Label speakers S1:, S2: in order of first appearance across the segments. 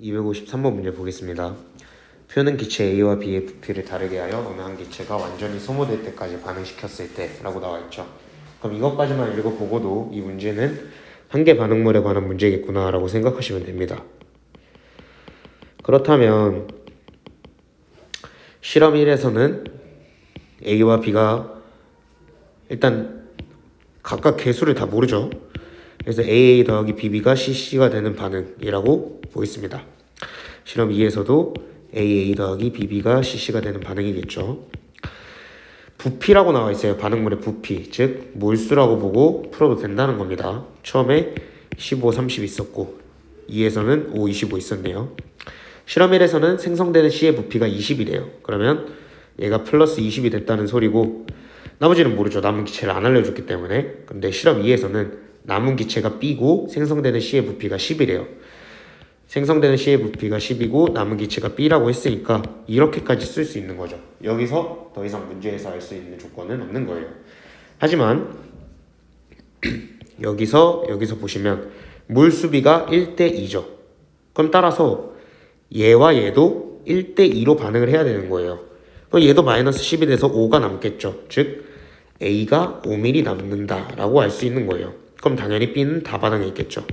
S1: 253번 문제 보겠습니다. 표는 기체 A와 B의 부피를 다르게 하여 어느 한 기체가 완전히 소모될 때까지 반응시켰을 때 라고 나와 있죠. 그럼 이것까지만 읽어보고도 이 문제는 한계 반응물에 관한 문제겠구나 라고 생각하시면 됩니다. 그렇다면 실험 1에서는 A와 B가 일단 각각 개수를 다 모르죠. 그래서 AA 더하기 BB가 CC가 되는 반응이라고 보겠습니다. 실험 2에서도 AA 더하기 BB가 CC가 되는 반응이겠죠. 부피라고 나와 있어요. 반응물의 부피, 즉 몰수라고 보고 풀어도 된다는 겁니다. 처음에 15, 30 있었고 2에서는 5, 25 있었네요. 실험 1에서는 생성되는 C의 부피가 20이래요. 그러면 얘가 플러스 20이 됐다는 소리고 나머지는 모르죠. 남은 기체를 안 알려줬기 때문에. 근데 실험 2에서는 남은 기체가 B고 생성되는 C의 부피가 10이래요. 생성되는 C의 부피가 10이고 남은 기체가 B라고 했으니까 이렇게까지 쓸 수 있는 거죠. 여기서 더 이상 문제에서 알 수 있는 조건은 없는 거예요. 하지만 여기서 보시면 물수비가 1대2죠. 그럼 따라서 얘와 얘도 1대2로 반응을 해야 되는 거예요. 그럼 얘도 마이너스 10이 돼서 5가 남겠죠. 즉 A가 5mm 남는다라고 알 수 있는 거예요. 그럼 당연히 B는 다 반응해 있겠죠.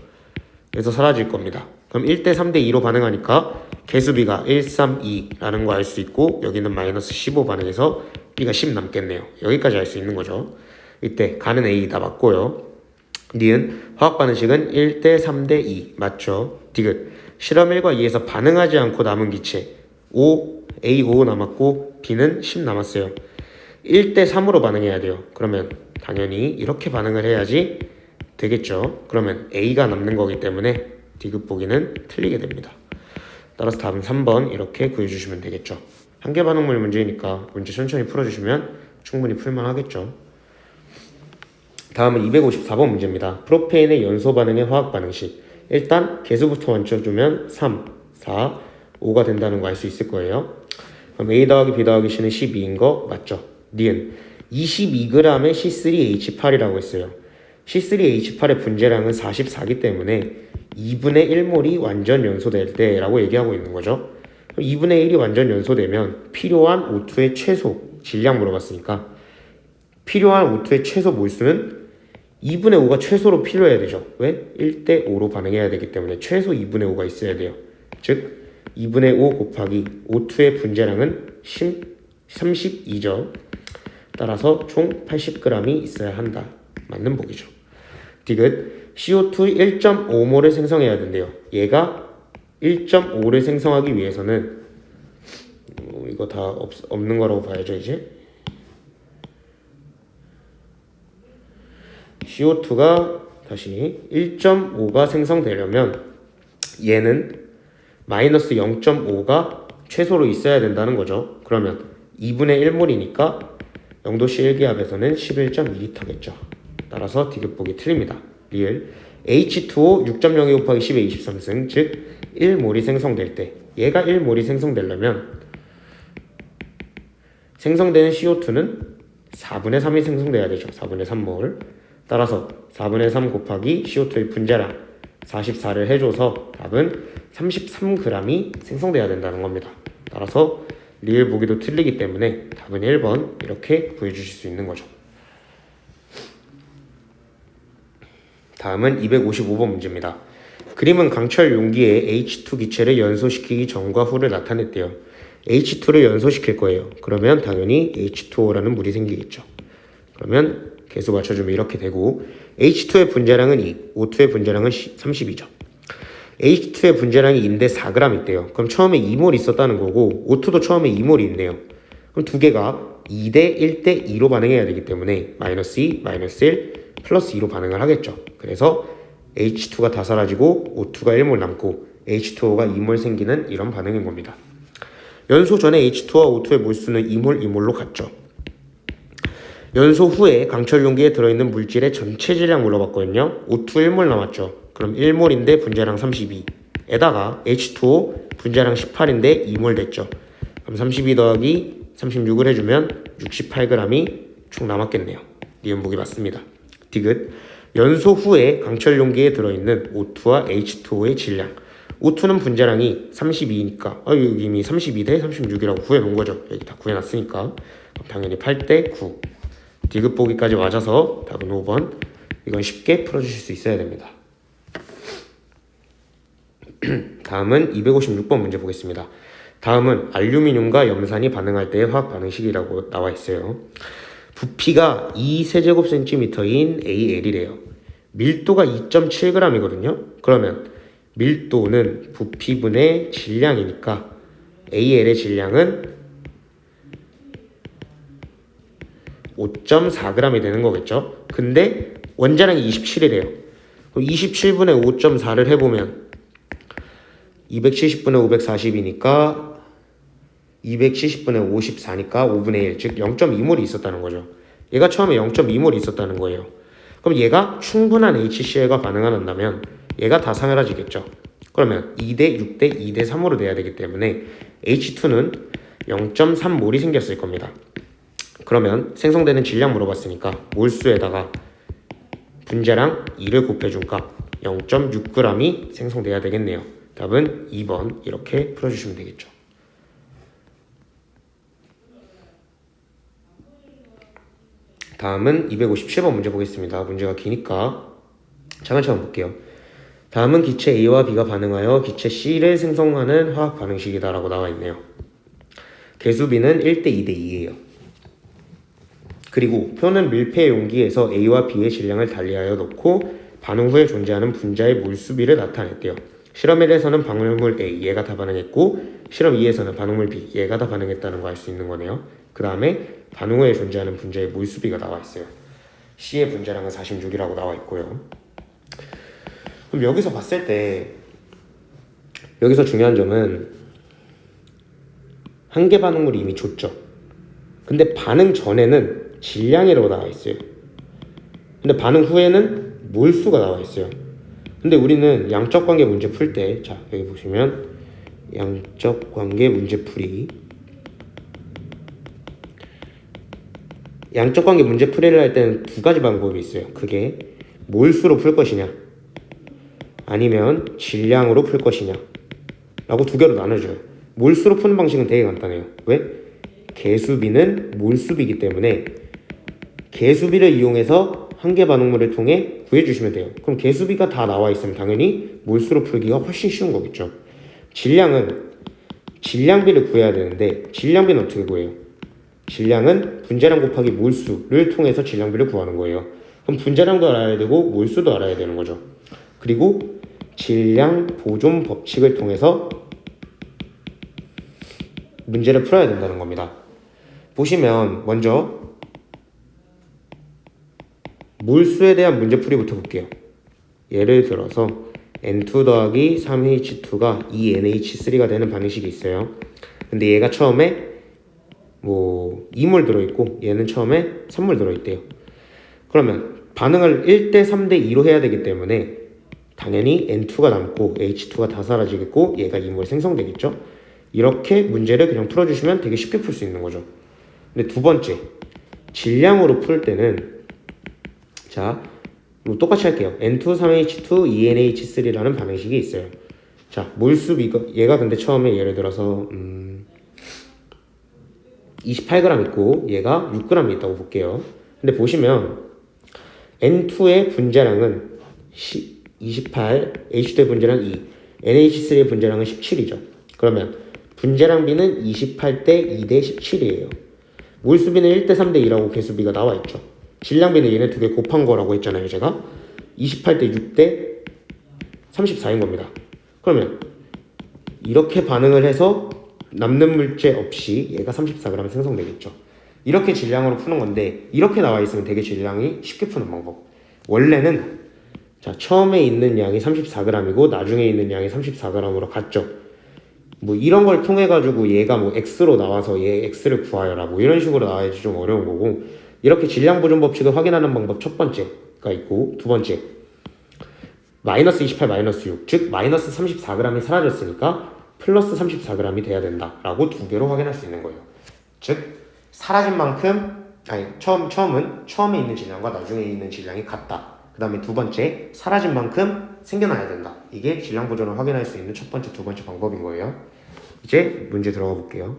S1: 그래서 사라질 겁니다. 그럼 1대 3대 2로 반응하니까 개수비가 1, 3, 2라는 거 알 수 있고 여기는 마이너스 15 반응해서 B가 10 남겠네요. 여기까지 알 수 있는 거죠. 이때 가는 A 다 맞고요. 니은 화학 반응식은 1대 3대 2 맞죠? 디귿 실험 1과 2에서 반응하지 않고 남은 기체 5, A 5 남았고 B는 10 남았어요. 1대 3으로 반응해야 돼요. 그러면 당연히 이렇게 반응을 해야지 되겠죠. 그러면 A가 남는 거기 때문에 디귿 보기는 틀리게 됩니다. 따라서 답은 3번 이렇게 구해주시면 되겠죠. 한계 반응물 문제니까 문제 천천히 풀어주시면 충분히 풀만하겠죠. 다음은 254번 문제입니다. 프로페인의 연소 반응의 화학 반응식. 일단 개수부터 맞춰주면 3, 4, 5가 된다는 거 알 수 있을 거예요. 그럼 A 더하기 B 더하기 C는 12인 거 맞죠? 니은 22g의 C3H8이라고 했어요. C3H8의 분자량은 44기 때문에 2분의 1몰이 완전 연소될 때 라고 얘기하고 있는 거죠. 2분의 1이 완전 연소되면 필요한 O2의 최소 질량 물어봤으니까 필요한 O2의 최소 몰수는 2분의 5가 최소로 필요해야 되죠. 왜? 1대 5로 반응해야 되기 때문에 최소 2분의 5가 있어야 돼요. 즉 2분의 5 곱하기 O2의 분자량은 32죠. 따라서 총 80g이 있어야 한다. 맞는 보기죠. 디귿 CO2 1.5몰을 생성해야 된대요. 얘가 1.5를 생성하기 위해서는 이거 다 없는 거라고 봐야죠. 이제 CO2가 다시 1.5가 생성되려면 얘는 마이너스 0.5가 최소로 있어야 된다는 거죠. 그러면 2분의 1몰이니까 0도씨 1기압에서는 11.2L겠죠. 따라서 디귿 보기 틀립니다. 리을 H2O 6.02 곱하기 10의 23승 즉 1몰이 생성될 때 얘가 1몰이 생성되려면 생성되는 CO2는 4분의 3이 생성돼야 되죠. 4분의 3몰. 따라서 4분의 3 곱하기 CO2의 분자량 44를 해줘서 답은 33g이 생성돼야 된다는 겁니다. 따라서 리을 보기도 틀리기 때문에 답은 1번 이렇게 구해주실 수 있는 거죠. 다음은 255번 문제입니다. 그림은 강철 용기에 H2 기체를 연소시키기 전과 후를 나타냈대요. H2를 연소시킬 거예요. 그러면 당연히 H2O라는 물이 생기겠죠. 그러면 개수 맞춰주면 이렇게 되고 H2의 분자량은 2, O2의 분자량은 30이죠. H2의 분자량이 2인데 4g 있대요. 그럼 처음에 2몰 있었다는 거고 O2도 처음에 2몰이 있네요. 그럼 두 개가 2대 1대 2로 반응해야 되기 때문에 마이너스 2, 마이너스 1, 플러스 2로 반응을 하겠죠. 그래서 H2가 다 사라지고 O2가 1몰 남고 H2O가 2몰 생기는 이런 반응인 겁니다. 연소 전에 H2와 O2의 몰수는 2몰, 2몰로 같죠. 연소 후에 강철 용기에 들어있는 물질의 전체 질량 물어봤거든요. O2 1몰 남았죠. 그럼 1몰인데 분자량 32에다가 H2O 분자량 18인데 2몰 됐죠. 그럼 32 더하기 36을 해주면 68g이 총 남았겠네요. 니은 보기 맞습니다. 디귿 연소 후에 강철 용기에 들어있는 O2와 H2O의 질량 O2는 분자량이 32니까 여기 이미 32대 36이라고 구해놓은 거죠. 여기 다 구해놨으니까 당연히 8대 9. 디귿 보기까지 맞아서 답은 5번. 이건 쉽게 풀어주실 수 있어야 됩니다. 다음은 256번 문제 보겠습니다. 다음은 알루미늄과 염산이 반응할 때의 화학 반응식이라고 나와 있어요. 부피가 2세제곱센티미터인 AL이래요. 밀도가 2.7g이거든요. 그러면 밀도는 부피분의 질량이니까 AL의 질량은 5.4g이 되는 거겠죠. 근데 원자량이 27이래요. 27분의 5.4를 해보면 270분의 540이니까 270분의 54니까 5분의 1, 즉 0.2몰이 있었다는 거죠. 얘가 처음에 0.2몰이 있었다는 거예요. 그럼 얘가 충분한 HCl과 반응을 한다면 얘가 다 사라지겠죠. 그러면 2대 6대 2대 3으로 돼야 되기 때문에 H2는 0.3몰이 생겼을 겁니다. 그러면 생성되는 질량 물어봤으니까 몰수에다가 분자량 2를 곱해준 값 0.6g이 생성돼야 되겠네요. 답은 2번 이렇게 풀어주시면 되겠죠. 다음은 257번 문제 보겠습니다. 문제가 기니까 차근차근 볼게요. 다음은 기체 A와 B가 반응하여 기체 C를 생성하는 화학 반응식이다 라고 나와 있네요. 개수 B는 1대 2대 2예요. 그리고 표는 밀폐 용기에서 A와 B의 질량을 달리하여 놓고 반응 후에 존재하는 분자의 몰수비를 나타냈대요. 실험 1에서는 반응물 A, 얘가 다 반응했고 실험 2에서는 반응물 B, 얘가 다 반응했다는 거 알 수 있는 거네요. 그 다음에 반응 후에 존재하는 분자의 몰수비가 나와 있어요. C의 분자량은 46이라고 나와 있고요. 그럼 여기서 봤을 때 여기서 중요한 점은 한계 반응물이 이미 줬죠. 근데 반응 전에는 질량이라고 나와 있어요. 근데 반응 후에는 몰수가 나와 있어요. 근데 우리는 양적 관계 문제 풀 때, 자 여기 보시면 양적 관계 문제풀이, 양적 관계 문제풀이를 할 때는 두 가지 방법이 있어요. 그게 몰수로 풀 것이냐 아니면 질량으로 풀 것이냐 라고 두 개로 나눠줘요. 몰수로 푸는 방식은 되게 간단해요. 왜? 개수비는 몰수비이기 때문에 개수비를 이용해서 한계 반응물을 통해 구해주시면 돼요. 그럼 개수비가 다 나와 있으면 당연히 몰수로 풀기가 훨씬 쉬운 거겠죠. 질량은 질량비를 구해야 되는데 질량비는 어떻게 구해요? 질량은 분자량 곱하기 몰수를 통해서 질량비를 구하는 거예요. 그럼 분자량도 알아야 되고 몰수도 알아야 되는 거죠. 그리고 질량 보존 법칙을 통해서 문제를 풀어야 된다는 겁니다. 보시면 먼저 몰수에 대한 문제풀이부터 볼게요. 예를 들어서 N2 더하기 3H2가 2NH3가 되는 반응식이 있어요. 근데 얘가 처음에 2몰 들어있고 얘는 처음에 3몰 들어있대요. 그러면 반응을 1대 3대 2로 해야 되기 때문에 당연히 N2가 남고 H2가 다 사라지겠고 얘가 2몰 생성되겠죠. 이렇게 문제를 그냥 풀어주시면 되게 쉽게 풀 수 있는 거죠. 근데 두 번째, 질량으로 풀 때는 자, 똑같이 할게요. N2, 3H2, 2NH3라는 반응식이 있어요. 자, 몰수비가 얘가 근데 처음에 예를 들어서 28g 있고 얘가 6g 있다고 볼게요. 근데 보시면 N2의 분자량은 28, H2의 분자량 2, NH3의 분자량은 17이죠. 그러면 분자량비는 28대 2대 17이에요. 몰수비는 1대 3대 2라고 개수비가 나와 있죠. 질량비는 얘네 두 개 곱한 거라고 했잖아요. 제가 28대 6대 34인 겁니다. 그러면 이렇게 반응을 해서 남는 물체 없이 얘가 34g 생성되겠죠. 이렇게 질량으로 푸는 건데 이렇게 나와 있으면 되게 질량이 쉽게 푸는 방법. 원래는 자 처음에 있는 양이 34g이고 나중에 있는 양이 34g으로 같죠. 이런 걸 통해 가지고 얘가 x로 나와서 얘 x를 구하여라 이런 식으로 나와야지 좀 어려운 거고, 이렇게 질량 보존 법칙을 확인하는 방법 첫 번째가 있고, 두 번째 마이너스 28 마이너스 6, 즉 마이너스 34g이 사라졌으니까 플러스 34g이 돼야 된다라고 두 개로 확인할 수 있는 거예요. 즉 사라진 만큼 처음은 처음에 있는 질량과 나중에 있는 질량이 같다. 그 다음에 두 번째, 사라진 만큼 생겨나야 된다. 이게 질량 보존을 확인할 수 있는 첫 번째, 두 번째 방법인 거예요. 이제 문제 들어가 볼게요.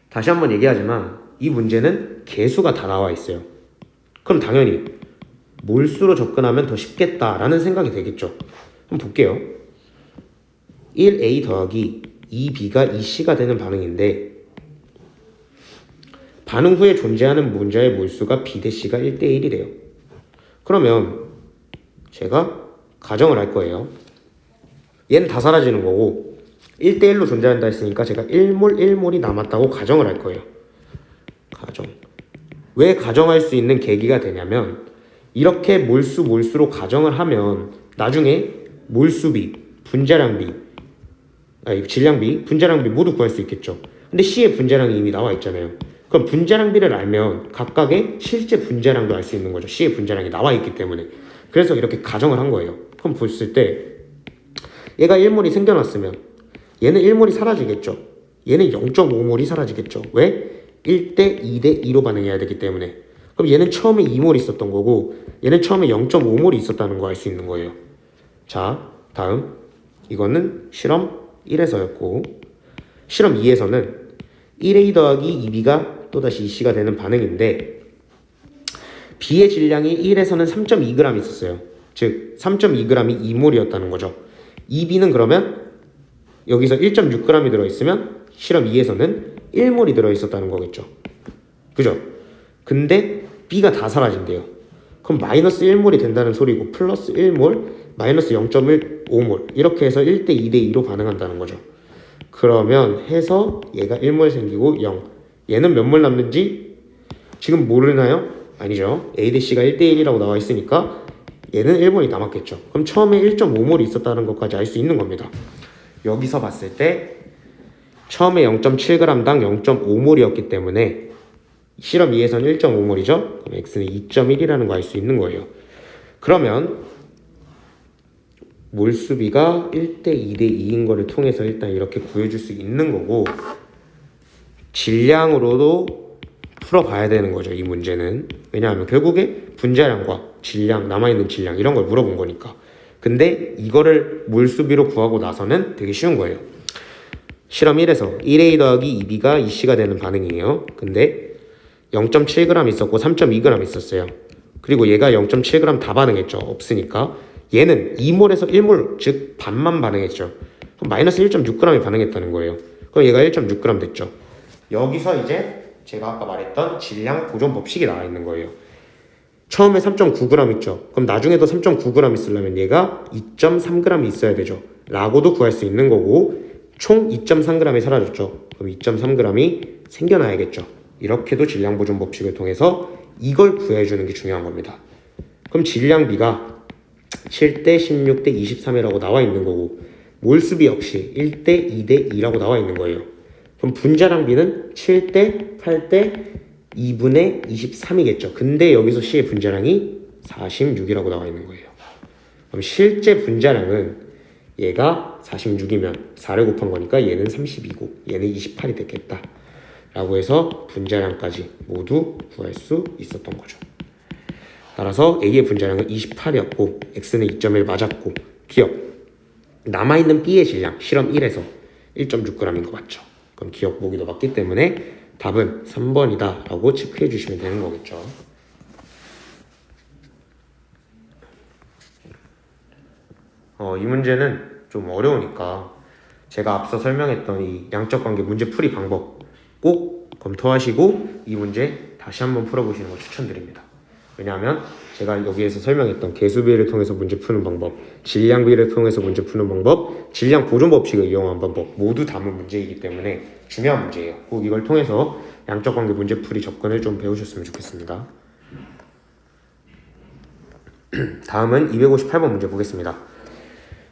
S1: 다시 한번 얘기하지만 이 문제는 개수가 다 나와 있어요. 그럼 당연히 몰수로 접근하면 더 쉽겠다라는 생각이 되겠죠. 한번 볼게요. 1A 더하기 2B가 2C가 되는 반응인데 반응 후에 존재하는 분자의 몰수가 B 대 C가 1대 1이래요. 그러면 제가 가정을 할 거예요. 얘는 다 사라지는 거고 1대 1로 존재한다 했으니까 제가 1몰 1몰이 남았다고 가정을 할 거예요. 가정. 왜 가정할 수 있는 계기가 되냐면 이렇게 몰수로 가정을 하면 나중에 몰수비, 분자량비, 질량비, 분자량비 모두 구할 수 있겠죠. 근데 C의 분자량이 이미 나와 있잖아요. 그럼 분자량비를 알면 각각의 실제 분자량도 알 수 있는 거죠. C의 분자량이 나와 있기 때문에. 그래서 이렇게 가정을 한 거예요. 그럼 봤을 때 얘가 1몰이 생겨났으면 얘는 1몰이 사라지겠죠. 얘는 0.5몰이 사라지겠죠. 왜? 1대 2대 2로 반응해야 되기 때문에. 그럼 얘는 처음에 2몰 있었던 거고 얘는 처음에 0.5몰이 있었다는 거 알 수 있는 거예요. 자, 다음 이거는 실험 1에서였고 실험 2에서는 1A 더하기 2B가 또다시 2C가 되는 반응인데 B의 질량이 1에서는 3.2g 있었어요. 즉 3.2g이 2몰이었다는 거죠. 2B는 그러면 여기서 1.6g이 들어있으면 실험 2에서는 1몰이 들어있었다는 거겠죠. 그죠? 근데 B가 다 사라진대요. 그럼 마이너스 1몰이 된다는 소리고 플러스 1몰, 마이너스 0.15몰 이렇게 해서 1대 2대 2로 반응한다는 거죠. 그러면 해서 얘가 1몰 생기고 0. 얘는 몇 몰 남는지 지금 모르나요? 아니죠. A 대 C가 1대 1이라고 나와 있으니까 얘는 1몰이 남았겠죠. 그럼 처음에 1.5몰이 있었다는 것까지 알 수 있는 겁니다. 여기서 봤을 때 처음에 0.7g당 0.5몰이었기 때문에 실험 2에서는 1.5몰이죠. 그럼 X는 2.1이라는 거 알 수 있는 거예요. 그러면 몰수비가 1대 2대 2인 거를 통해서 일단 이렇게 구해줄 수 있는 거고 질량으로도 풀어봐야 되는 거죠. 이 문제는. 왜냐하면 결국에 분자량과 질량, 남아있는 질량 이런 걸 물어본 거니까. 근데 이거를 몰수비로 구하고 나서는 되게 쉬운 거예요. 실험 1에서 1A 더하기 2B가 2C가 되는 반응이에요. 근데 0.7g 있었고 3.2g 있었어요. 그리고 얘가 0.7g 다 반응했죠. 없으니까. 얘는 2몰에서 1몰, 즉 반만 반응했죠. 그럼 마이너스 1.6g이 반응했다는 거예요. 그럼 얘가 1.6g 됐죠. 여기서 이제 제가 아까 말했던 질량 보존 법칙이 나와 있는 거예요. 처음에 3.9g 있죠. 그럼 나중에도 3.9g 있으려면 얘가 2.3g 있어야 되죠. 라고도 구할 수 있는 거고 총 2.3g이 사라졌죠. 그럼 2.3g이 생겨나야겠죠. 이렇게도 질량 보존 법칙을 통해서 이걸 구해주는 게 중요한 겁니다. 그럼 질량비가 7대 16대 23이라고 나와 있는 거고 몰수비 역시 1대 2대 2라고 나와 있는 거예요. 그럼 분자량비는 7대 8대 2분의 23이겠죠. 근데 여기서 C의 분자량이 46이라고 나와 있는 거예요. 그럼 실제 분자량은 얘가 46이면 4를 곱한 거니까 얘는 32고 얘는 28이 됐겠다. 라고 해서 분자량까지 모두 구할 수 있었던 거죠. 따라서 A의 분자량은 28이었고 X는 2.1 맞았고 기억 남아있는 B의 질량 실험 1에서 1.6g인 거 맞죠? 그럼 기억 보기도 맞기 때문에 답은 3번이다 라고 체크해 주시면 되는 거겠죠. 이 문제는 좀 어려우니까 제가 앞서 설명했던 이 양적 관계 문제 풀이 방법 꼭 검토하시고 이 문제 다시 한번 풀어보시는 걸 추천드립니다. 왜냐하면 제가 여기에서 설명했던 개수비를 통해서 문제 푸는 방법, 질량비를 통해서 문제 푸는 방법, 질량 보존 법칙을 이용한 방법 모두 담은 문제이기 때문에 중요한 문제예요. 꼭 이걸 통해서 양적 관계 문제 풀이 접근을 좀 배우셨으면 좋겠습니다. 다음은 258번 문제 보겠습니다.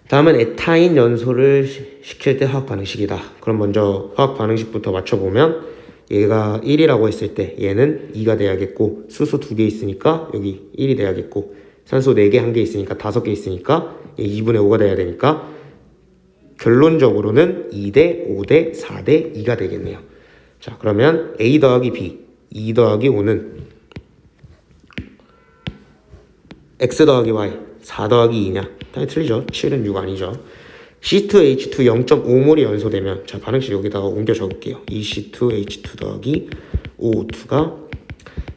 S1: 다음은 에타인 연소를 시킬 때 화학 반응식이다. 그럼 먼저 화학 반응식부터 맞춰보면 얘가 1이라고 했을 때 얘는 2가 돼야겠고 수소 2개 있으니까 여기 1이 돼야겠고 산소 4개 1개 있으니까 5개 있으니까 2분의 5가 돼야 되니까 결론적으로는 2대 5대 4대 2가 되겠네요. 자, 그러면 A 더하기 B, 2 더하기 5는 x 더하기 y 4 더하기 2냐? 당연히 틀리죠. 7은 6 아니죠. C2H2 0.5몰이 연소되면 자 반응식 여기다가 옮겨 적을게요. 2C2H2 더하기 O2가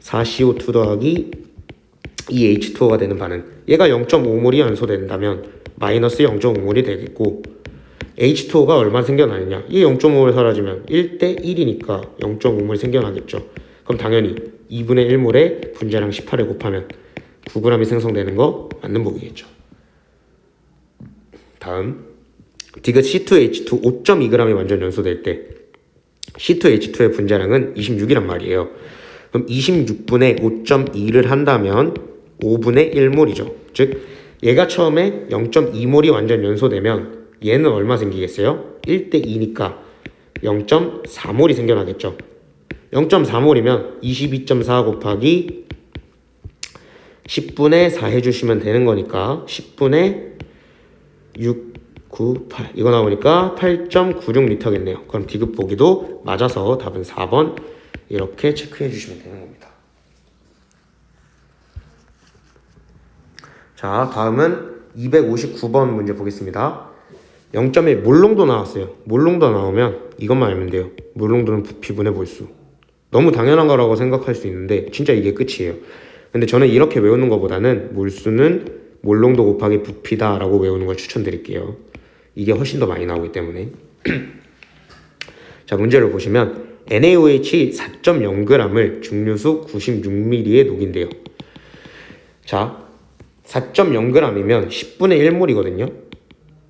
S1: 4CO2 더하기 2H2O가 되는 반응. 얘가 0.5몰이 연소된다면 마이너스 0.5몰이 되겠고 H2O가 얼마 생겨나느냐? 이 0.5몰 사라지면 1대 1이니까 0.5몰 생겨나겠죠. 그럼 당연히 2분의 1몰에 분자량 18을 곱하면 9g이 생성되는 거 맞는 보기겠죠. 다음 디귿 C2H2 5.2g이 완전 연소될 때 C2H2의 분자량은 26이란 말이에요. 그럼 26분의 5.2를 한다면 5분의 1몰이죠. 즉 얘가 처음에 0.2몰이 완전 연소되면 얘는 얼마 생기겠어요? 1대 2니까 0.4몰이 생겨나겠죠. 0.4몰이면 22.4 곱하기 10분의 4 해주시면 되는 거니까 10분의 6, 9, 8 이거 나오니까 8.96리터겠네요. 그럼 디귿 보기도 맞아서 답은 4번 이렇게 체크해 주시면 되는 겁니다. 자 다음은 259번 문제 보겠습니다. 0.1 몰롱도 나왔어요. 몰롱도 나오면 이것만 알면 돼요. 몰롱도는 부피분의 몰수. 너무 당연한 거라고 생각할 수 있는데 진짜 이게 끝이에요. 근데 저는 이렇게 외우는 것보다는 몰수는 몰롱도 곱하기 부피다 라고 외우는 걸 추천드릴게요. 이게 훨씬 더 많이 나오기 때문에. 자 문제를 보시면 NaOH 4.0g을 중류수 96ml에 녹인대요. 자 4.0g이면 10분의 1몰이거든요.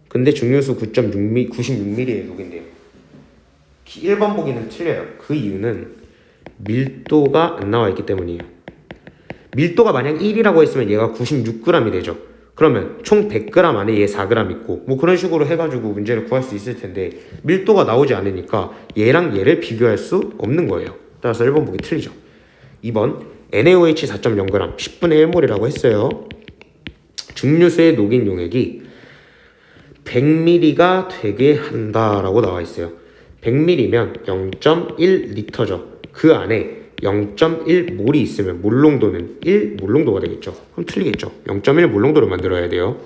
S1: 근데 중류수 96ml에 녹인대요. 1번 보기는 틀려요. 그 이유는 밀도가 안 나와 있기 때문이에요. 밀도가 만약 1이라고 했으면 얘가 96g이 되죠. 그러면 총 100g 안에 얘 4g 있고 뭐 그런 식으로 해가지고 문제를 구할 수 있을 텐데 밀도가 나오지 않으니까 얘랑 얘를 비교할 수 없는 거예요. 따라서 1번 보기 틀리죠. 2번 NaOH 4.0g 10분의 1몰이라고 했어요. 중류수의 녹인 용액이 100ml가 되게 한다라고 나와 있어요. 100ml면 0.1리터죠. 그 안에 0.1몰이 있으면 몰롱도는 1몰롱도가 되겠죠. 그럼 틀리겠죠. 0.1몰롱도를 만들어야 돼요.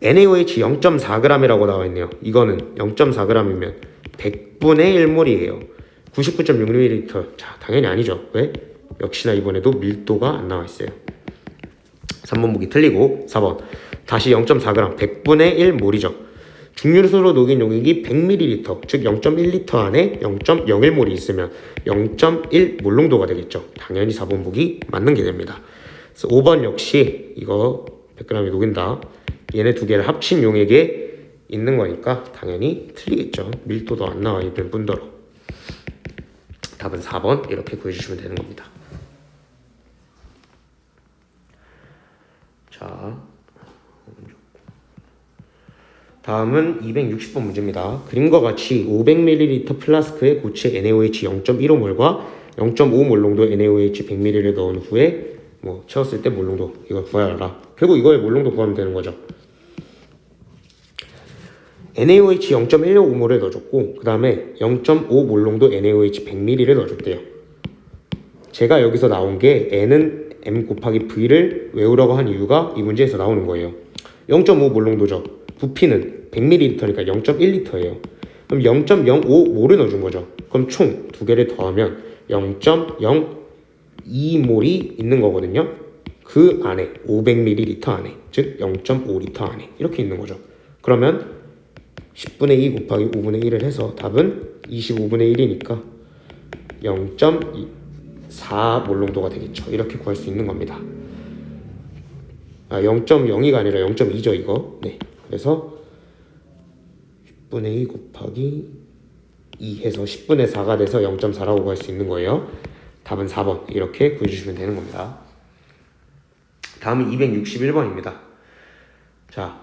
S1: NaOH 0.4g이라고 나와 있네요. 이거는 0.4g이면 100분의 1몰이에요. 99.6ml. 자, 당연히 아니죠. 왜? 역시나 이번에도 밀도가 안 나와 있어요. 3번 보기 틀리고 4번 다시 0.4g 100분의 1몰이죠. 중류수로 녹인 용액이 100ml, 즉 0.1리터 안에 0.01몰이 있으면 0.1 몰롱도가 되겠죠. 당연히 4번 보기 맞는 게 됩니다. 그래서 5번 역시 이거 100g이 녹인다. 얘네 두 개를 합친 용액에 있는 거니까 당연히 틀리겠죠. 밀도도 안 나와 있는 뿐더러. 답은 4번 이렇게 구해주시면 되는 겁니다. 자, 다음은 260번 문제입니다. 그림과 같이 500ml 플라스크에 고체 NaOH 0.15몰과 0.5몰 농도 NaOH 100ml를 넣은 후에 뭐 채웠을 때 몰농도 이걸 구하라. 결국 이거의 몰농도 구하면 되는 거죠. NaOH 0.155몰을 넣어줬고 그 다음에 0.5몰 농도 NaOH 100ml를 넣어줬대요. 제가 여기서 나온 게 N은 M 곱하기 V를 외우라고 한 이유가 이 문제에서 나오는 거예요. 0.5몰 농도죠. 부피는 100ml니까 0.1리터예요. 그럼 0.05몰을 넣어준 거죠. 그럼 총 두 개를 더하면 0.02몰이 있는 거거든요. 그 안에 500ml 안에, 즉 0.5리터 안에 이렇게 있는 거죠. 그러면 10분의 2 곱하기 5분의 1을 해서 답은 25분의 1이니까 0.4몰 농도가 되겠죠. 이렇게 구할 수 있는 겁니다. 0.02가 아니라 0.2죠 이거. 네. 그래서 10분의 2 곱하기 2 해서 10분의 4가 돼서 0.4라고 구할 수 있는 거예요. 답은 4번 이렇게 구해주시면 되는 겁니다. 다음은 261번입니다. 자,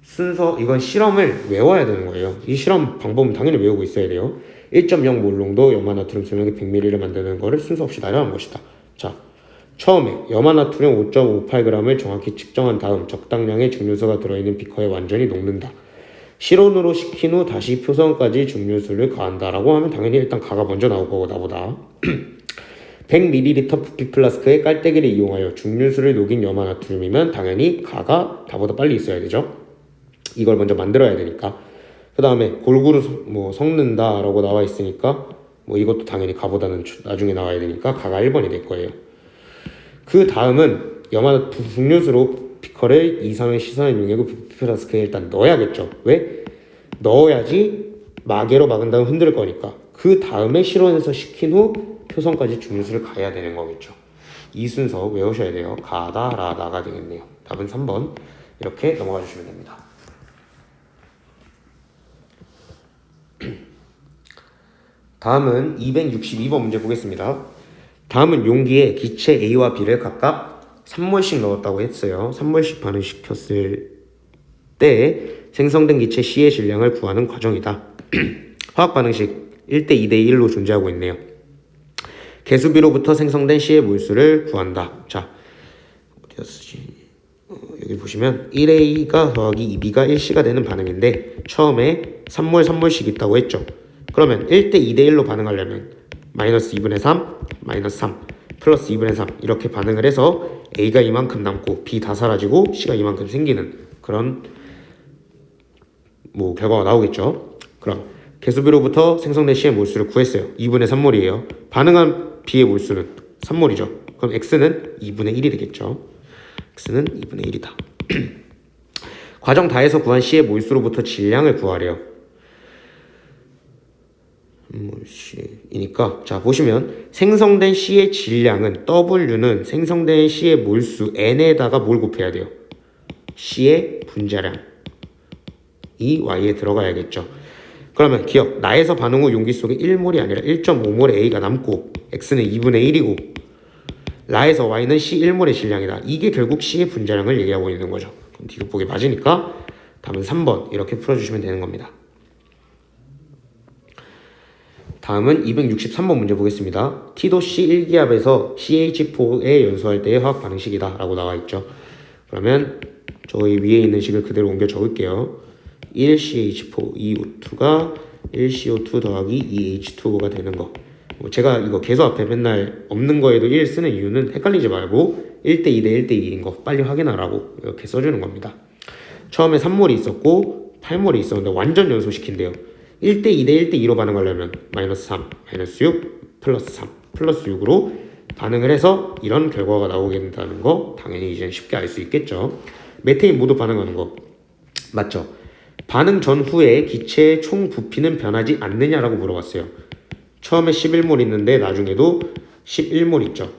S1: 순서 이건 실험을 외워야 되는 거예요. 이 실험 방법은 당연히 외우고 있어야 돼요. 1.0몰 농도 염화나트륨 수용액 100ml를 만드는 거를 순서 없이 나열한 것이다. 자, 처음에 염화나트륨 5.58g을 정확히 측정한 다음 적당량의 중류수가 들어있는 비커에 완전히 녹는다. 실온으로 식힌 후 다시 표성까지 중류수를 가한다 라고 하면 당연히 일단 가가 먼저 나올 거고 나보다 100ml 부피 플라스크에 깔때기를 이용하여 중류수를 녹인 염화나트륨이면 당연히 가가 다보다 빨리 있어야 되죠. 이걸 먼저 만들어야 되니까. 그 다음에 골고루 섞는다라고 나와 있으니까 이것도 당연히 가보다는 나중에 나와야 되니까 가가 1번이 될 거예요. 그 다음은 중류수로 비커를 2, 3회 시선을 이용하고 부피 플라스크에 일단 넣어야겠죠. 왜? 넣어야지 마개로 막은 다음 흔들 거니까. 그 다음에 실온에서 식힌 후 표선까지 중류수를 가야 되는 거겠죠. 이 순서 외우셔야 돼요. 가다, 라다가 되겠네요. 답은 3번. 이렇게 넘어가 주시면 됩니다. 다음은 262번 문제 보겠습니다. 다음은 용기에 기체 A와 B를 각각 3몰씩 넣었다고 했어요. 3몰씩 반응시켰을 때 생성된 기체 C의 질량을 구하는 과정이다. 화학 반응식 1대 2대 1로 존재하고 있네요. 개수비로부터 생성된 C의 몰수를 구한다. 자, 어디였지? 여기 보시면 1A가 더하기 2B가 1C가 되는 반응인데 처음에 3몰 3몰씩 있다고 했죠. 그러면 1대 2대 1로 반응하려면 마이너스 2분의 3, 마이너스 3, 플러스 2분의 3 이렇게 반응을 해서 A가 이만큼 남고 B 다 사라지고 C가 이만큼 생기는 그런 결과가 나오겠죠. 그럼 개수비로부터 생성된 C의 몰수를 구했어요. 2분의 3몰이에요. 반응한 B의 몰수는 3몰이죠. 그럼 X는 2분의 1이 되겠죠. X는 2분의 1이다. 과정 다해서 구한 C의 몰수로부터 질량을 구하래요. 몰수이니까 자 보시면 생성된 C의 질량은 W는 생성된 C의 몰수 N에다가 뭘 곱해야 돼요? C의 분자량 이 Y에 들어가야겠죠. 그러면 기억, 나에서 반응 후 용기 속에 1몰이 아니라 1.5몰의 A가 남고 X는 2분의 1이고 라에서 Y는 C 1몰의 질량이다. 이게 결국 C의 분자량을 얘기하고 있는 거죠. 그럼 디귿보기 맞으니까 답은 3번 이렇게 풀어주시면 되는 겁니다. 다음은 263번 문제 보겠습니다. T도C 1기압에서 CH4에 연소할 때의 화학 반응식이다 라고 나와 있죠. 그러면 저희 위에 있는 식을 그대로 옮겨 적을게요. 1CH4, 2O2가 1CO2 더하기 2H2O가 되는 거. 제가 이거 계수 앞에 맨날 없는 거에도 1 쓰는 이유는 헷갈리지 말고 1대 2대 1대 2인 거 빨리 확인하라고 이렇게 써주는 겁니다. 처음에 3몰이 있었고 8몰이 있었는데 완전 연소시킨대요. 1대 2대 1대 2로 반응하려면 마이너스 3, 마이너스 6, 플러스 3, 플러스 6으로 반응을 해서 이런 결과가 나오게 된다는 거 당연히 이제 쉽게 알 수 있겠죠. 메테인 모두 반응하는 거 맞죠? 반응 전후에 기체의 총 부피는 변하지 않느냐라고 물어봤어요. 처음에 11몰 있는데 나중에도 11몰 있죠.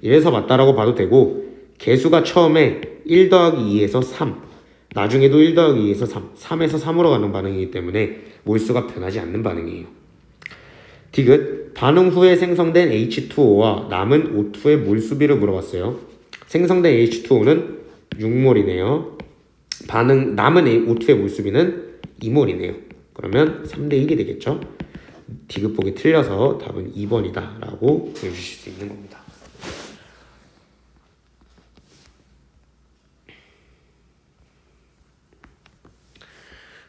S1: 이래서 맞다라고 봐도 되고 개수가 처음에 1 더하기 2에서 3 나중에도 1 더하기 2에서 3 3에서 3으로 가는 반응이기 때문에 몰수가 변하지 않는 반응이에요. 디귿 반응 후에 생성된 H2O와 남은 O2의 몰수비를 물어봤어요. 생성된 H2O는 6몰이네요. 남은 O2의 몰수비는 2몰이네요. 그러면 3대 1이 되겠죠. 디귿보기 틀려서 답은 2번이다 라고 보여주실 수 있는 겁니다.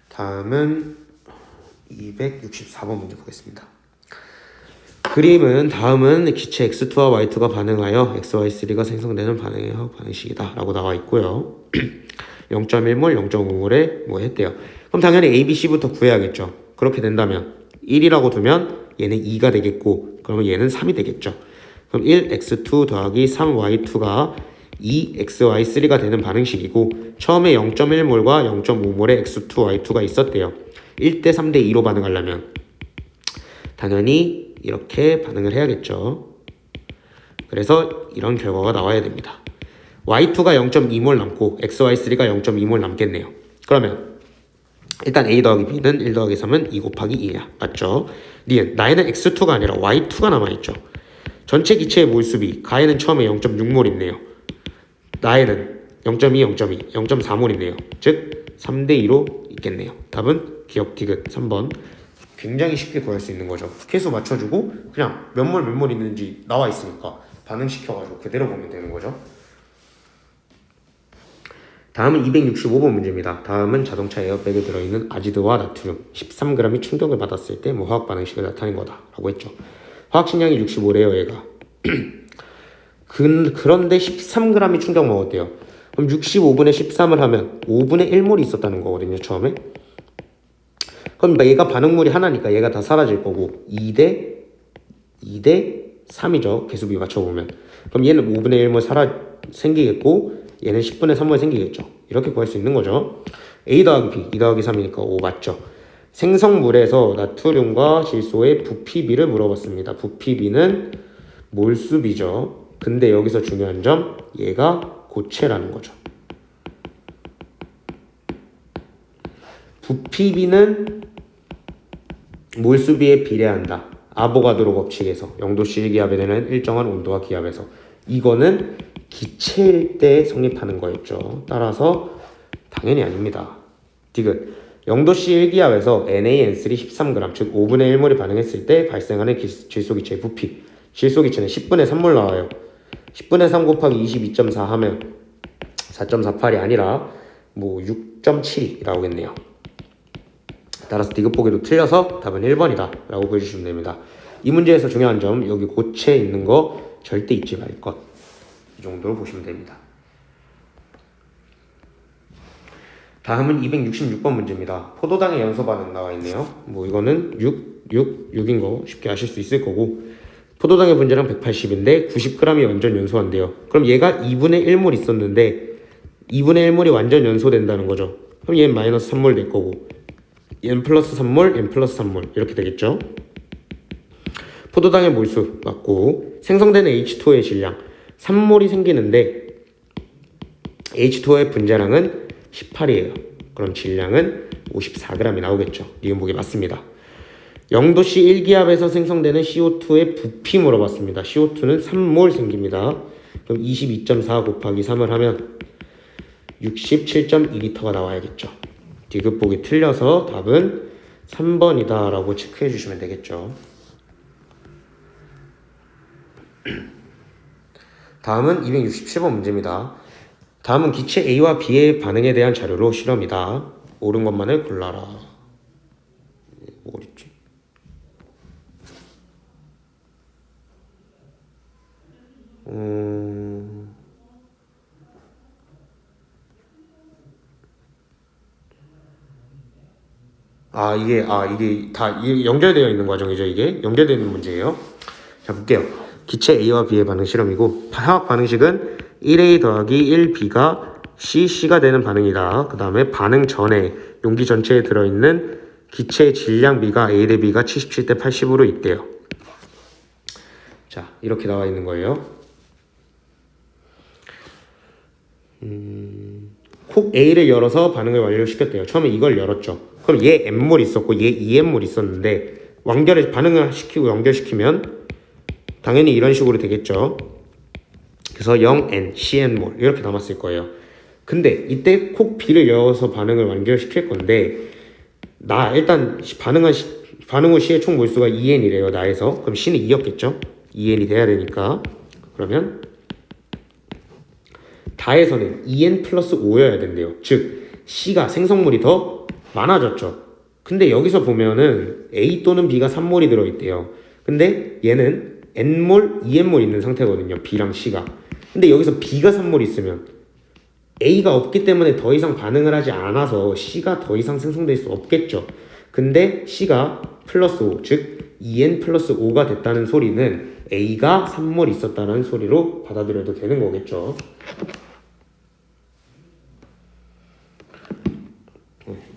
S1: 다음은 264번 문제 보겠습니다. 그림은 다음은 기체 X2와 Y2가 반응하여 XY3가 생성되는 반응의 화학 반응식이다 라고 나와 있고요. 0.1몰, 0.5몰에 했대요. 그럼 당연히 A, B, C부터 구해야겠죠. 그렇게 된다면 1이라고 두면 얘는 2가 되겠고 그러면 얘는 3이 되겠죠. 그럼 1x2 더하기 3y2가 2xy3가 되는 반응식이고 처음에 0.1몰과 0.5몰의 x2, y2가 있었대요. 1대 3대 2로 반응하려면 당연히 이렇게 반응을 해야겠죠. 그래서 이런 결과가 나와야 됩니다. y2가 0.2몰 남고 xy3가 0.2몰 남겠네요. 그러면 일단 a 더하기 b는 1 더하기 3은 2 곱하기 2야. 맞죠? 니은 나에는 x2가 아니라 y2가 남아있죠. 전체 기체의 몰수비 가에는 처음에 0.6몰 있네요. 나에는 0.2, 0.2, 0.4몰 있네요. 즉 3대 2로 있겠네요. 답은 기억 디귿 3번. 굉장히 쉽게 구할 수 있는 거죠. 계수 맞춰주고 그냥 몇 몰 몇 몰 있는지 나와 있으니까 반응시켜가지고 그대로 보면 되는 거죠. 다음은 265번 문제입니다. 다음은 자동차 에어백에 들어있는 아지드와 나트륨 13g이 충격을 받았을 때 화학 반응식을 나타낸 거다 라고 했죠. 화학 식량이 65래요 얘가. 그런데 13g이 충격 먹었대요. 그럼 65분의 13을 하면 5분의 1몰이 있었다는 거거든요, 처음에. 그럼 얘가 반응물이 하나니까 얘가 다 사라질 거고 2대 3이죠. 개수비 맞춰보면. 그럼 얘는 5분의 1몰 생기겠고 얘는 10분의 3몰 생기겠죠. 이렇게 구할 수 있는 거죠. A 더하기 B, 2 더하기 3이니까 5 맞죠. 생성물에서 나트륨과 질소의 부피비를 물어봤습니다. 부피비는 몰수비죠. 근데 여기서 중요한 점, 얘가 고체라는 거죠. 부피비는 몰수비에 비례한다. 아보가드로 법칙에서 0도씨 기압에 되는 일정한 온도와 기압에서. 이거는 기체일 때 성립하는 거였죠. 따라서 당연히 아닙니다. 디귿 0도씨 1기압에서 NaN3 13g 즉 5분의 1몰이 반응했을 때 발생하는 질소기체의 부피. 질소기체는 10분의 3몰 나와요. 10분의 3 곱하기 22.4 하면 4.48이 아니라 뭐 6.7이 나오겠네요. 따라서 디귿 보기도 틀려서 답은 1번이다 라고 보여주시면 됩니다. 이 문제에서 중요한 점, 여기 고체 있는 거 절대 잊지 말 것. 이 정도로 보시면 됩니다. 다음은 266번 문제입니다. 포도당의 연소 반응 나와 있네요. 뭐 이거는 6인 거 쉽게 아실 수 있을 거고, 포도당의 분자량 180인데 90g이 완전 연소한대요. 그럼 얘가 2분의 1몰 있었는데 2분의 1몰이 완전 연소된다는 거죠. 그럼 얘는 마이너스 3몰 될 거고 n 플러스 3몰, n 플러스 3몰 이렇게 되겠죠. 포도당의 몰수 맞고 생성되는 H2O의 질량 3몰이 생기는데 H2O의 분자량은 18이에요. 그럼 질량은 54g이 나오겠죠. 니은 보기 맞습니다. 0도씨 1기압에서 생성되는 CO2의 부피 물어봤습니다. CO2는 3몰 생깁니다. 그럼 22.4 곱하기 3을 하면 67.2L가 나와야겠죠. 디귿 보기 틀려서 답은 3번이다 라고 체크해 주시면 되겠죠. 다음은 267번 문제입니다. 다음은 기체 A와 B의 반응에 대한 자료로 실험이다. 옳은 것만을 골라라. 뭐 어딨지? 이게 다 연결되어 있는 과정이죠. 이게 연결되어 있는 문제예요. 자, 볼게요. 기체 A와 B의 반응 실험이고, 화학 반응식은 1A 더하기 1B가 C가 되는 반응이다. 그 다음에 반응 전에 용기 전체에 들어있는 기체의 질량 B가 A 대 B가 77대 80으로 있대요. 자, 이렇게 나와 있는 거예요. 콕 A를 열어서 반응을 완료시켰대요. 처음에 이걸 열었죠. 그럼 얘 M몰 있었고 얘 2M몰 있었는데 반응을 시키고 연결시키면 당연히 이런 식으로 되겠죠. 그래서 0N, CN몰 이렇게 남았을 거예요. 근데 이때 콕 B를 열어서 반응을 완결시킬 건데 일단 반응 후 C의 총 몰수가 2N이래요. 나에서. 그럼 C는 2였겠죠. 2N이 돼야 되니까. 그러면 다에서는 2N 플러스 5여야 된대요. 즉 C가 생성물이 더 많아졌죠. 근데 여기서 보면은 A 또는 B가 3몰이 들어있대요. 근데 얘는 N몰, 2N몰 있는 상태거든요. B랑 C가. 근데 여기서 B가 3몰 있으면 A가 없기 때문에 더 이상 반응을 하지 않아서 C가 더 이상 생성될 수 없겠죠. 근데 C가 플러스 5, 즉 2N 플러스 5가 됐다는 소리는 A가 3몰 있었다는 소리로 받아들여도 되는 거겠죠.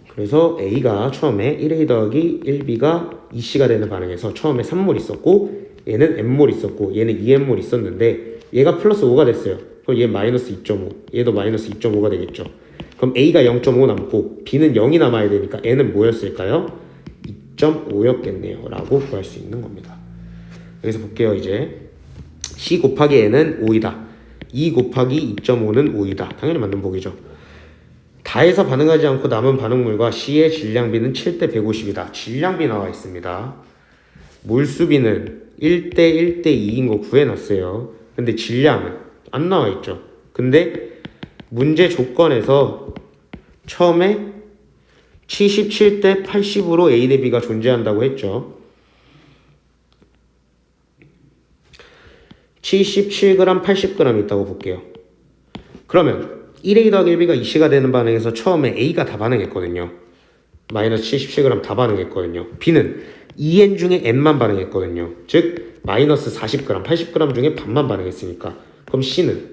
S1: 그래서 A가 처음에 1A 더하기 1B가 2C가 되는 반응에서 처음에 3몰 있었고 얘는 N몰 있었고 얘는 2N몰 있었는데 얘가 플러스 5가 됐어요. 그럼 얘 마이너스 2.5, 얘도 마이너스 2.5가 되겠죠. 그럼 A가 0.5 남고 B는 0이 남아야 되니까 N은 뭐였을까요? 2.5였겠네요 라고 구할 수 있는 겁니다. 여기서 볼게요. 이제 C 곱하기 N은 5이다. 2 곱하기 2.5는 5이다. 당연히 맞는 보기죠. 다해서 반응하지 않고 남은 반응물과 C의 질량비는 7대 150이다. 질량비 나와 있습니다. 몰수비는 1대 1대 2인 거 구해놨어요. 근데 질량은 안 나와 있죠. 근데 문제 조건에서 처음에 77대 80으로 A 대 B가 존재한다고 했죠. 77g, 80g 있다고 볼게요. 그러면 1A 더하기 1B가 2C가 되는 반응에서 처음에 A가 다 반응했거든요. 마이너스 77g 다 반응했거든요. B는 2N 중에 N만 반응했거든요. 즉 마이너스 40g, 80g 중에 반만 반응했으니까. 그럼 C는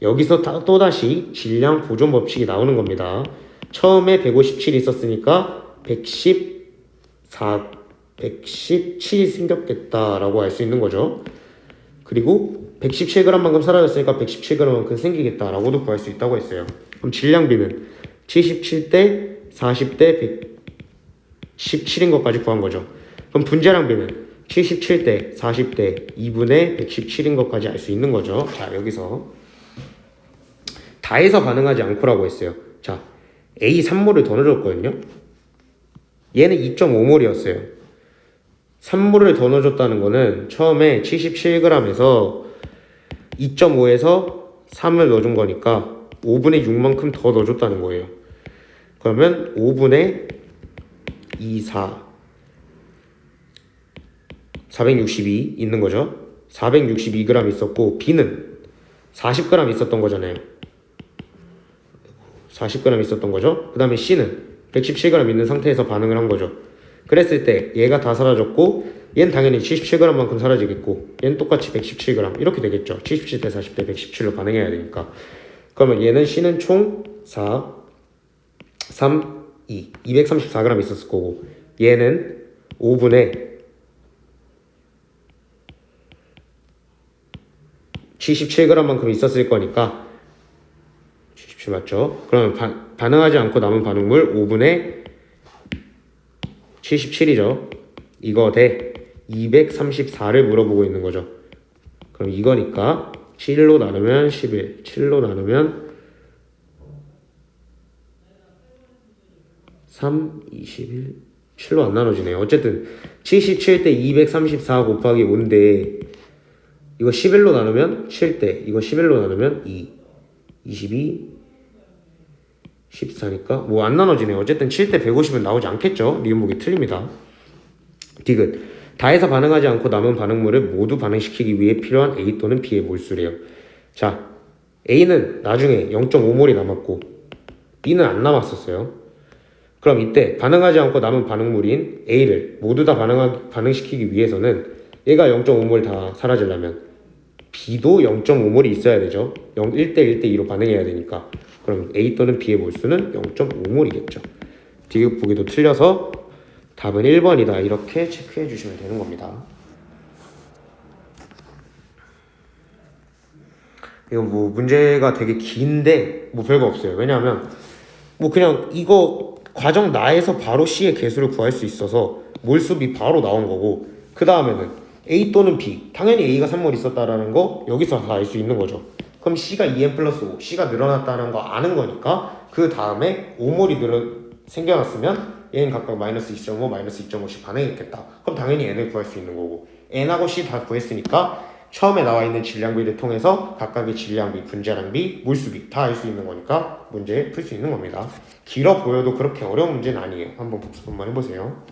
S1: 여기서 또다시 질량 보존 법칙이 나오는 겁니다. 처음에 157이 있었으니까 117이 생겼겠다라고 알 수 있는 거죠. 그리고 117g만큼 사라졌으니까 117g만큼 생기겠다라고도 구할 수 있다고 했어요. 그럼 질량비는 77대 40대 117인 것까지 구한 거죠. 그럼 분자량비는 77대 40대 2분의 117인 것까지 알 수 있는 거죠. 자, 여기서 다해서 반응하지 않고라고 했어요. 자, A 3몰을 더 넣어줬거든요. 얘는 2.5몰이었어요. 3몰을 더 넣어줬다는 거는 처음에 77g에서 2.5에서 3을 넣어준 거니까 5분의 6만큼 더 넣어줬다는 거예요. 그러면 5분의 2, 462 있는 거죠. 462g 있었고 B는 40g 있었던 거잖아요. 40g 있었던 거죠. 그 다음에 C는 117g 있는 상태에서 반응을 한 거죠. 그랬을 때 얘가 다 사라졌고 얘는 당연히 77g만큼 사라지겠고 얘는 똑같이 117g 이렇게 되겠죠. 77대 40대 117로 반응해야 되니까. 그러면 얘는 C는 총 4, 3, 2, 234g 있었을 거고 얘는 5분의 77g만큼 있었을 거니까 77 맞죠? 그러면 반응하지 않고 남은 반응물 5분의 77이죠. 이거 대 234를 물어보고 있는 거죠. 그럼 이거니까 7로 나누면 11, 7로 나누면 3, 21, 7로 안 나눠지네요. 어쨌든 77대 234 곱하기 5인데 이거 11로 나누면 7대, 이거 11로 나누면 2, 22, 14니까 뭐 안 나눠지네요. 어쨌든 7대 150은 나오지 않겠죠. 리은보기 틀립니다. 디귿 다해서 반응하지 않고 남은 반응물을 모두 반응시키기 위해 필요한 A 또는 B의 몰수래요. 자, A는 나중에 0.5몰이 남았고 B는 안 남았었어요. 그럼 이때 반응하지 않고 남은 반응물인 A를 모두 다 반응시키기 위해서는 얘가 0.5몰 다 사라지려면 B도 0.5몰이 있어야 되죠. 1대 1대 2로 반응해야 되니까. 그럼 A 또는 B의 몰수는 0.5몰이겠죠. 디귿 보기도 틀려서 답은 1번이다. 이렇게 체크해 주시면 되는 겁니다. 이거 뭐 문제가 되게 긴데 뭐 별거 없어요. 왜냐하면 뭐 그냥 이거 과정 나에서 바로 C의 개수를 구할 수 있어서 몰수비 바로 나온 거고 그 다음에는 A 또는 B 당연히 A가 3몰 있었다라는 거 여기서 다 알 수 있는 거죠. 그럼 C가 2N 플러스 5 C가 늘어났다는 거 아는 거니까 그 다음에 5몰이 생겨났으면 얘는 각각 마이너스 2.5 마이너스 2.5씩 반응했겠다. 그럼 당연히 N을 구할 수 있는 거고 N하고 C 다 구했으니까 처음에 나와 있는 질량비를 통해서 각각의 질량비, 분자량비, 몰수비 다 알 수 있는 거니까 문제 풀 수 있는 겁니다. 길어 보여도 그렇게 어려운 문제는 아니에요. 한번 복습 한번 해보세요.